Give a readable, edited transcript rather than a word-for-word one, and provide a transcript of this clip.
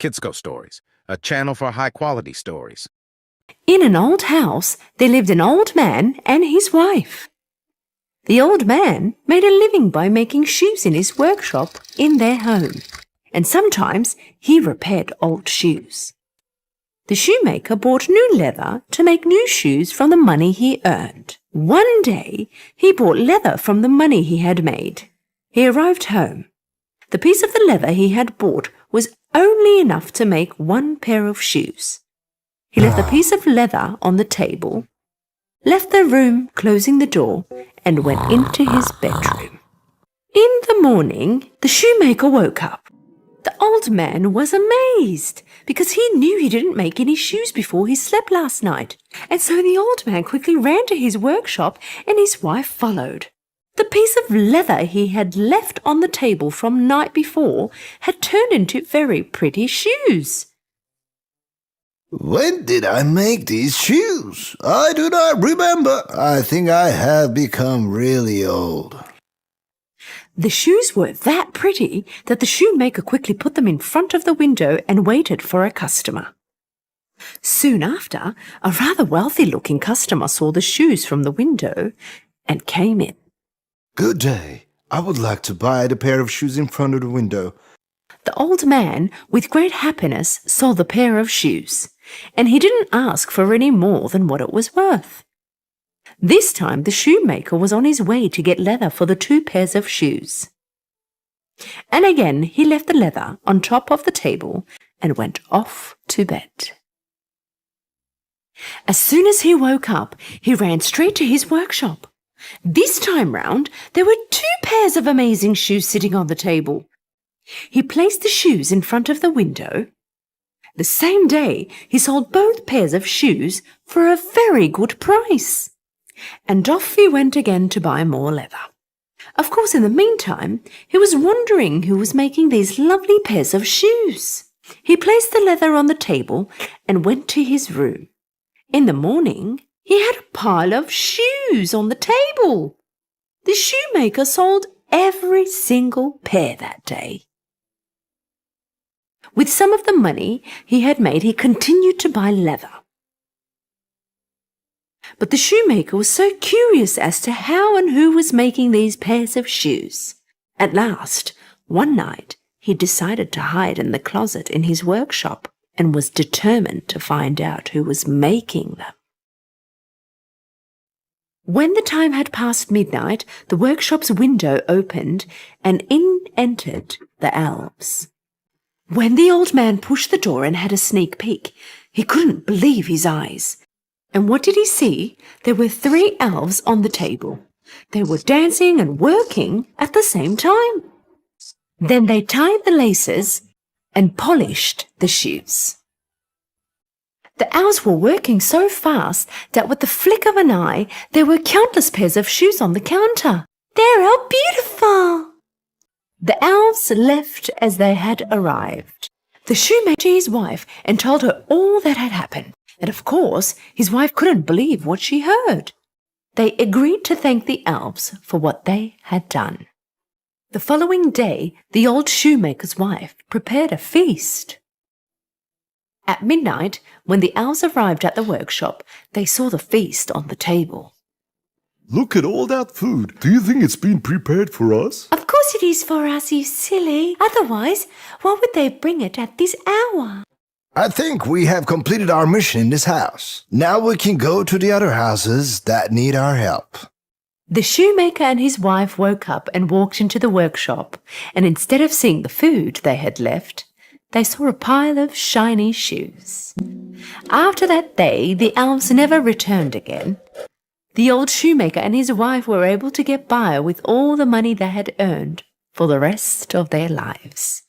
Kidsko Stories, a channel for high-quality stories. In an old house, there lived an old man and his wife. The old man made a living by making shoes in his workshop in their home, and sometimes he repaired old shoes. The shoemaker bought new leather to make new shoes from the money he earned. One day, he bought leather from the money he had made. He arrived home. The piece of the leather he had bought was only enough to make one pair of shoes. He left the piece of leather on the table, left the room, closing the door, and went into his bedroom. In the morning, the shoemaker woke up. The old man was amazed because he knew he didn't make any shoes before he slept last night, and so the old man quickly ran to his workshop and his wife followed. The piece of leather he had left on the table from night before had turned into very pretty shoes. When did I make these shoes? I do not remember. I think I have become really old. The shoes were that pretty that the shoemaker quickly put them in front of the window and waited for a customer. Soon after, a rather wealthy-looking customer saw the shoes from the window and came in. Good day. I would like to buy the pair of shoes in front of the window. The old man, with great happiness, saw the pair of shoes, and he didn't ask for any more than what it was worth. This time the shoemaker was on his way to get leather for the 2 pairs of shoes. And again he left the leather on top of the table and went off to bed. As soon as he woke up, he ran straight to his workshop. This time round, there were 2 pairs of amazing shoes sitting on the table. He placed the shoes in front of the window. The same day, he sold both pairs of shoes for a very good price. And off he went again to buy more leather. Of course, in the meantime, he was wondering who was making these lovely pairs of shoes. He placed the leather on the table and went to his room. In the morning, he had a pile of shoes on the table. The shoemaker sold every single pair that day. With some of the money he had made, he continued to buy leather. But the shoemaker was so curious as to how and who was making these pairs of shoes. At last, one night, he decided to hide in the closet in his workshop and was determined to find out who was making them. When the time had passed midnight, the workshop's window opened and in entered the elves. When the old man pushed the door and had a sneak peek, he couldn't believe his eyes. And what did he see? There were 3 elves on the table. They were dancing and working at the same time. Then they tied the laces and polished the shoes. The elves were working so fast that with the flick of an eye, there were countless pairs of shoes on the counter. They're all beautiful! The elves left as they had arrived. The shoemaker to his wife and told her all that had happened. And of course, his wife couldn't believe what she heard. They agreed to thank the elves for what they had done. The following day, the old shoemaker's wife prepared a feast. At midnight, when the elves arrived at the workshop, they saw the feast on the table. Look at all that food. Do you think it's been prepared for us? Of course it is for us, you silly. Otherwise, why would they bring it at this hour? I think we have completed our mission in this house. Now we can go to the other houses that need our help. The shoemaker and his wife woke up and walked into the workshop, and instead of seeing the food they had left, they saw a pile of shiny shoes. After that day, the elves never returned again. The old shoemaker and his wife were able to get by with all the money they had earned for the rest of their lives.